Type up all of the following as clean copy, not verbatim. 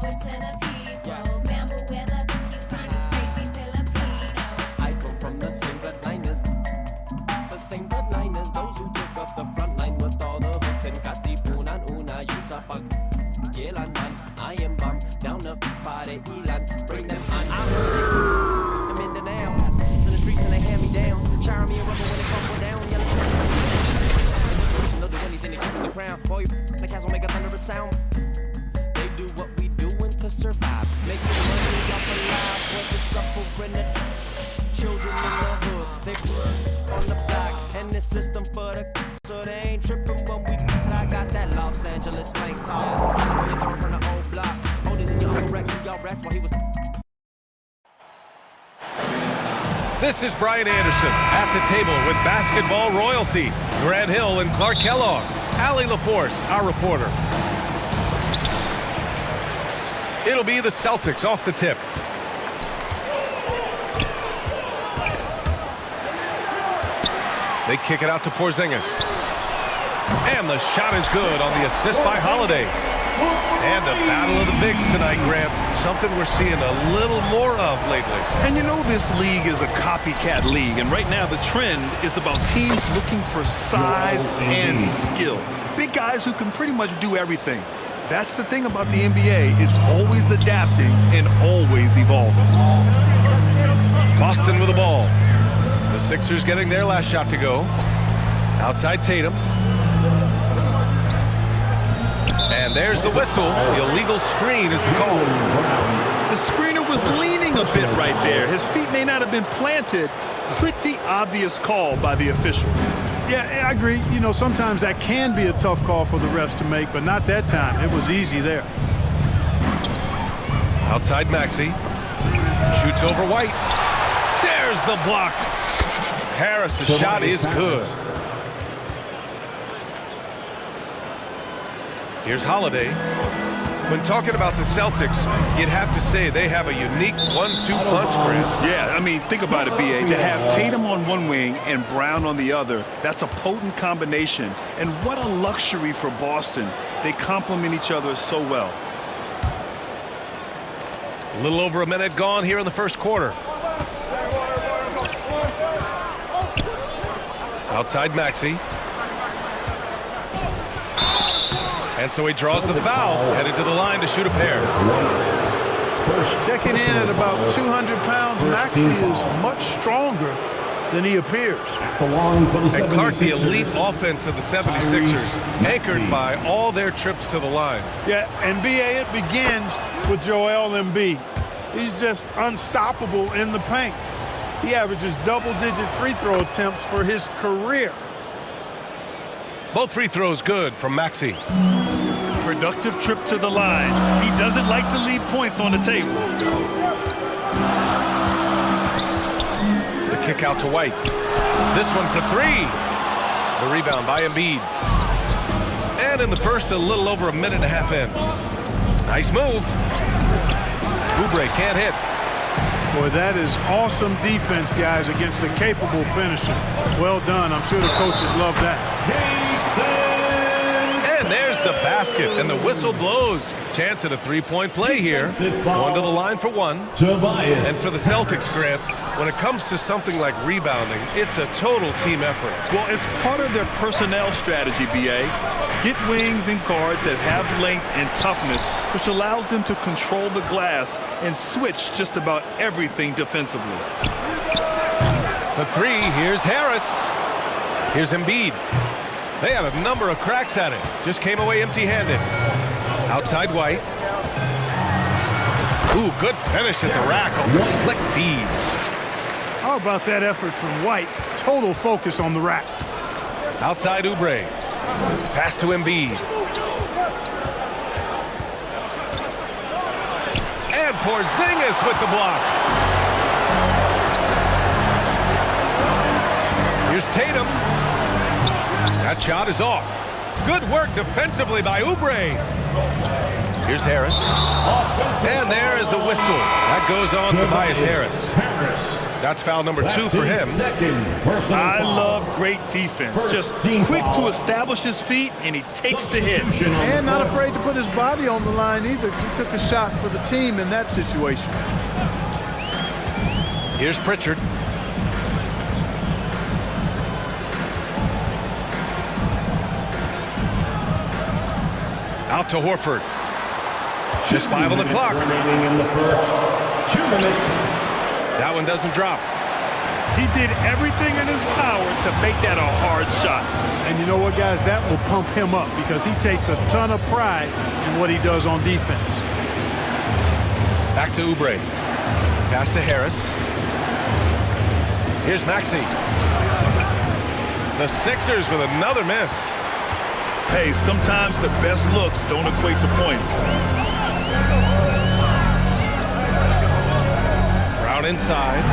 it to the people. Bamboo, where the you find this crazy Filipino. I come from the same bloodliners, those who took up the front line with all the hooks and katipunan una yun sa pagkilanman. I am bum down the body ilan, bring them on. I'm in the now, in the streets and they hand me down, shower me a rubber when it's all down, yelling. They'll do anything to keep the crown. Boy, the cats will make a thunderous sound. They do what we doing to survive, making money off the lives for the suffering children in the hood. They put on the block and the system for the so they ain't tripping when we. I got that Los Angeles slang talk from the old block. Oldies in your old Rex, y'all Rex while he was. This is Brian Anderson at the table with basketball royalty. Grant Hill and Clark Kellogg. Allie LaForce, our reporter. It'll be the Celtics off the tip. They kick it out to Porzingis. And the shot is good on the assist by Holiday. And a battle of the bigs tonight, Grant. Something we're seeing a little more of lately. And you know this league is a copycat league, and right now the trend is about teams looking for size and skill. Big guys who can pretty much do everything. That's the thing about the NBA. It's always adapting and always evolving. Boston with the ball. The Sixers getting their last shot to go. Outside Tatum. And there's the whistle. The illegal screen is the call. The screener was leaning a bit right there. His feet may not have been planted. Pretty obvious call by the officials. Yeah, I agree. You know, sometimes that can be a tough call for the refs to make, but not that time. It was easy there. Outside Maxey. Shoots over White. There's the block. Harris' shot is good. Here's Holiday. When talking about the Celtics, you'd have to say they have a unique 1-2 punch, Grant. Yeah, I mean, think about it, B.A. To have Tatum on one wing and Brown on the other, that's a potent combination. And what a luxury for Boston. They complement each other so well. A little over a minute gone here in the first quarter. Outside Maxey. And so he draws the foul, headed to the line to shoot a pair. Checking in at about 200 pounds, Maxey is much stronger than he appears. And Clark, the elite offense of the 76ers, anchored by all their trips to the line. Yeah, and B.A., it begins with Joel Embiid. He's just unstoppable in the paint. He averages double-digit free throw attempts for his career. Both free throws good from Maxey. Productive trip to the line. He doesn't like to leave points on the table. The kick out to White. This one for three. The rebound by Embiid. And in the first, a little over a minute and a half in. Nice move. Oubre can't hit. Boy, that is awesome defense, guys, against a capable finisher. Well done. I'm sure the coaches love that. And there's the basket, and the whistle blows. Chance at a three-point play here. One to the line for one. And for the Celtics, Grant, when it comes to something like rebounding, it's a total team effort. Well, it's part of their personnel strategy, B.A. Get wings and guards that have length and toughness, which allows them to control the glass and switch just about everything defensively. For three, here's Harris. Here's Embiid. They had a number of cracks at it. Just came away empty-handed. Outside White. Ooh, good finish at the rack on the slick feed. How about that effort from White? Total focus on the rack. Outside Oubre. Pass to Embiid. And Porzingis with the block. Here's Tatum. That shot is off. Good work defensively by Oubre. Here's Harris. And there is a whistle. That goes on Tobias Harris. That's foul number 2 for him. I love great defense. Just quick to establish his feet, and he takes the hit. And not afraid to put his body on the line either. He took a shot for the team in that situation. Here's Pritchard. Out to Horford. Just 5 on the clock. Remaining in the first 2 minutes. That one doesn't drop. He did everything in his power to make that a hard shot. And you know what, guys? That will pump him up because he takes a ton of pride in what he does on defense. Back to Oubre. Pass to Harris. Here's Maxey. The Sixers with another miss. Hey, sometimes the best looks don't equate to points. Brown inside.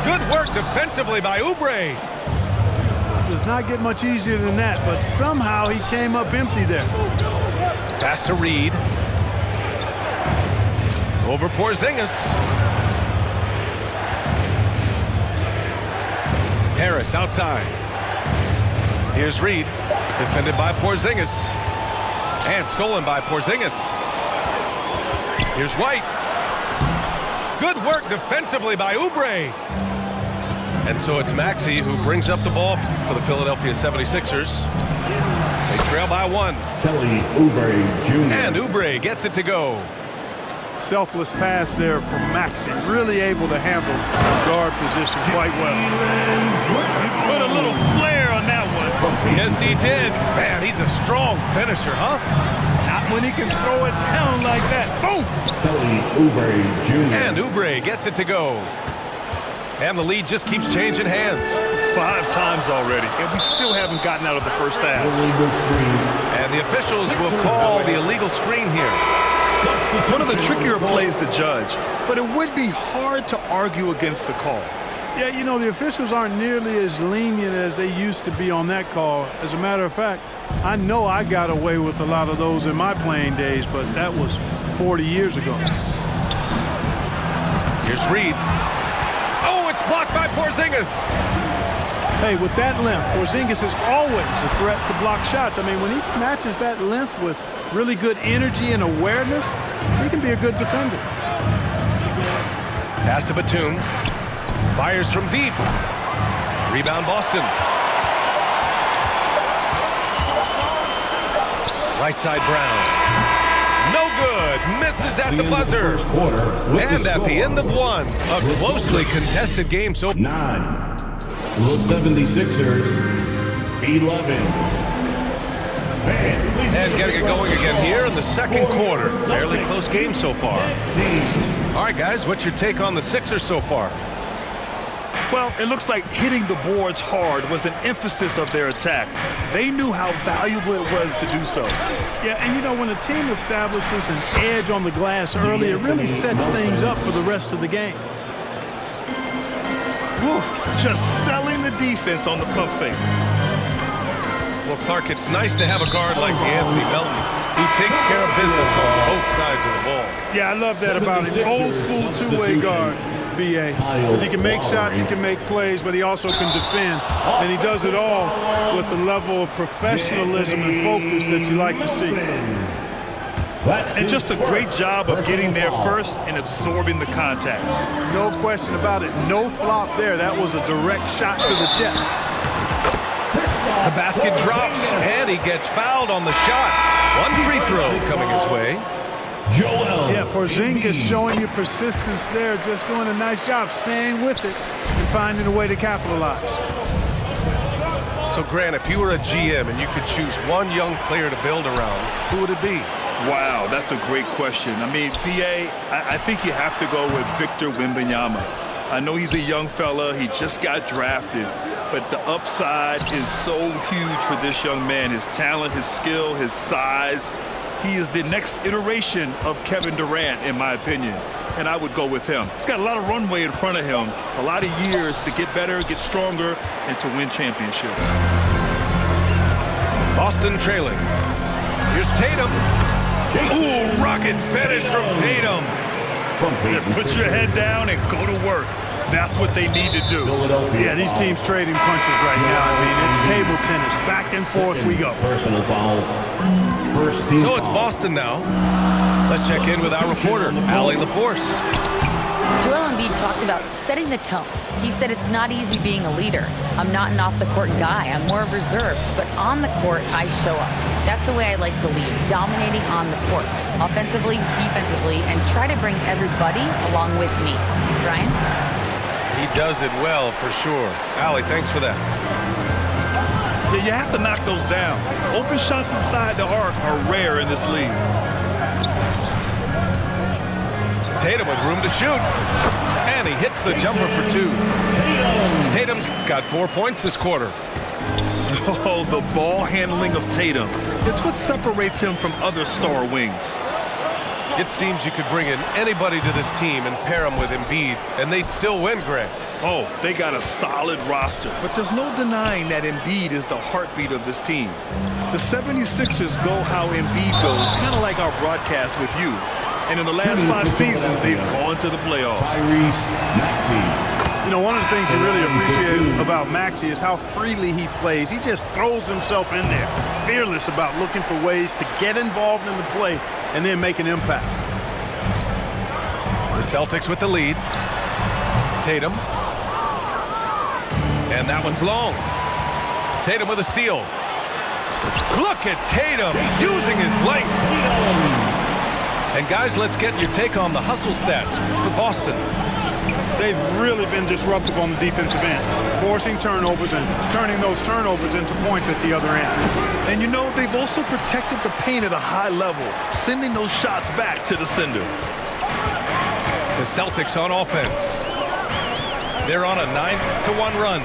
Good work defensively by Oubre. Does not get much easier than that, but somehow he came up empty there. Pass to Reed. Over Porzingis. Harris outside. Here's Reed. Defended by Porzingis. And stolen by Porzingis. Here's White. Good work defensively by Oubre. And so it's Maxey who brings up the ball for the Philadelphia 76ers. They trail by 1. Kelly Oubre Jr. And Oubre gets it to go. Selfless pass there from Maxey. Really able to handle the guard position quite well. He put a little flair on that one. Yes, he did. Man, he's a strong finisher, huh? Not when he can throw it down like that. Boom! Kelly Oubre Jr. And Oubre gets it to go. And the lead just keeps changing hands. 5 times already, and we still haven't gotten out of the first half. Illegal screen. And the officials will call the illegal screen here. One of the trickier plays to judge, but it would be hard to argue against the call. Yeah, you know, the officials aren't nearly as lenient as they used to be on that call. As a matter of fact, I know I got away with a lot of those in my playing days, but that was 40 years ago. Here's Reed. Oh, it's blocked by Porzingis. Hey, with that length, Porzingis is always a threat to block shots. I mean, when he matches that length with really good energy and awareness, he can be a good defender. Pass to Batum. Fires from deep. Rebound Boston. Right side Brown. No good. Misses at the buzzer. And at the end of 1, a closely contested game. So 9. The 76ers 11. And getting it going again here in the second quarter. Fairly close game so far. All right, guys, what's your take on the Sixers so far? Well, it looks like hitting the boards hard was an emphasis of their attack. They knew how valuable it was to do so. Yeah, and you know, when a team establishes an edge on the glass early, it really sets things up for the rest of the game. Whew, just selling the defense on the pump fake. Well, Clark, it's nice to have a guard like Anthony Melton who takes care of business on both sides of the ball. Yeah, I love that about him. Old school two-way guard, B.A. He can make shots, he can make plays, but he also can defend. And he does it all with a level of professionalism and focus that you like to see. And just a great job of getting there first and absorbing the contact. No question about it. No flop there. That was a direct shot to the chest. The basket drops, and he gets fouled on the shot. 1 free throw coming his way. Joel. Yeah, Porzingis showing you persistence there, just doing a nice job staying with it and finding a way to capitalize. So, Grant, if you were a GM and you could choose one young player to build around, who would it be? Wow, that's a great question. I mean, B.A., I think you have to go with Victor Wembanyama. I know he's a young fella. He just got drafted. But the upside is so huge for this young man. His talent, his skill, his size. He is the next iteration of Kevin Durant, in my opinion. And I would go with him. He's got a lot of runway in front of him. A lot of years to get better, get stronger, and to win championships. Boston trailing. Here's Tatum. Ooh, rocket finish from Tatum. Put your head down and go to work. That's what they need to do. Philadelphia. Yeah, these teams trading punches right now. I mean, it's table tennis. Back and forth we go. Personal foul. First team So it's foul. Boston now. Let's check in with our reporter, Allie LaForce. Joel Embiid talked about setting the tone. He said it's not easy being a leader. I'm not an off-the-court guy. I'm more reserved. But on the court, I show up. That's the way I like to lead, dominating on the court, offensively, defensively, and try to bring everybody along with me. Brian? He does it well, for sure. Allie, thanks for that. Yeah, you have to knock those down. Open shots inside the arc are rare in this league. Tatum with room to shoot. And he hits the jumper for two. Tatum's got 4 points this quarter. Oh, the ball handling of Tatum. It's what separates him from other star wings. It seems you could bring in anybody to this team and pair them with Embiid, and they'd still win, Greg. Oh, they got a solid roster, but there's no denying that Embiid is the heartbeat of this team. The 76ers go how Embiid goes, kind of like our broadcast with you. And in the last 5 seasons, they've gone to the playoffs. Tyrese Maxey. You know, one of the things you really appreciate about Maxey is how freely he plays. He just throws himself in there, fearless about looking for ways to get involved in the play and then make an impact. The Celtics with the lead. Tatum. And that one's long. Tatum with a steal. Look at Tatum using his length. And guys, let's get your take on the hustle stats for Boston. They've really been disruptive on the defensive end, forcing turnovers and turning those turnovers into points at the other end. And you know, they've also protected the paint at a high level, sending those shots back to the sender. The Celtics on offense. They're on a 9-1 run.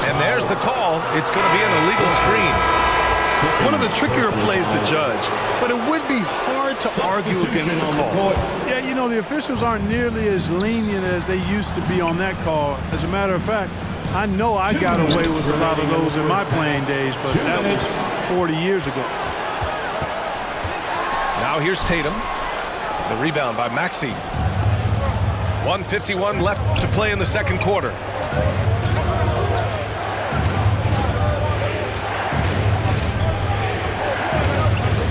And there's the call. It's going to be an illegal screen. One of the trickier plays to judge, but it would be hard to argue against the call. Yeah, you know, the officials aren't nearly as lenient as they used to be on that call. As a matter of fact, I know I got away with a lot of those in my playing days, but that was 40 years ago. Now here's Tatum. The rebound by Maxey. 1:51 left to play in the second quarter.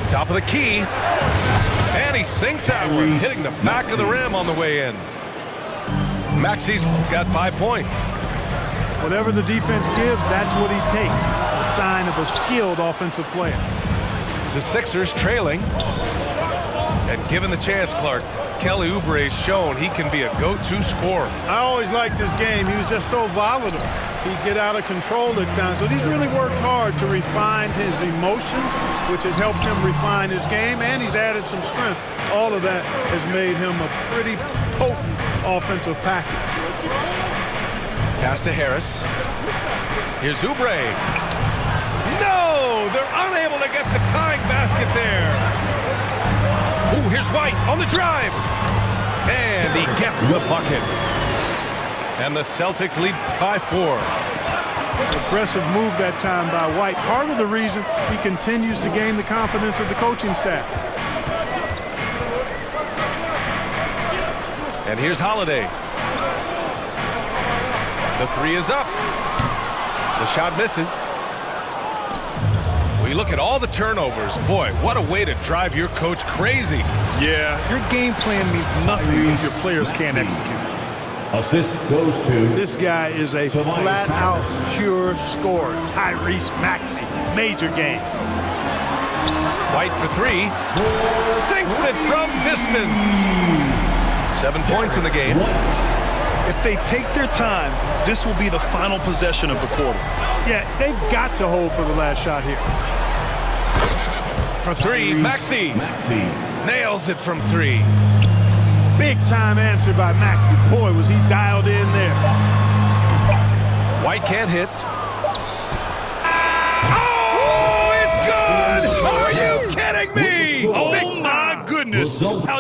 Top of the key. And he sinks outward, hitting the back of the rim on the way in. Maxey's got 5 points. Whatever the defense gives, that's what he takes. A sign of a skilled offensive player. The Sixers trailing. And given the chance, Clark, Kelly Oubre's shown he can be a go-to scorer. I always liked his game. He was just so volatile. He'd get out of control at times, but he's really worked hard to refine his emotions, which has helped him refine his game, and he's added some strength. All of that has made him a pretty potent offensive package. Pass to Harris. Here's Oubre. No! They're unable to get the tying basket there. Ooh, here's White on the drive. And he gets the bucket. And the Celtics lead by 4. Aggressive move that time by White. Part of the reason he continues to gain the confidence of the coaching staff. And here's Holiday. The three is up. The shot misses. We look at all the turnovers. Boy, what a way to drive your coach crazy. Yeah, your game plan means nothing if your players can't execute. Assist goes to This guy is a flat-out pure scorer. Tyrese Maxey. Major game. White for three. Sinks it from distance. 7 points in the game. If they take their time, this will be the final possession of the quarter. Yeah, they've got to hold for the last shot here. For three, Maxey nails it from three. Big time answer by Maxey. Boy, was he dialed in there. White can't hit. Oh, it's good! Are you kidding me? Oh my goodness! How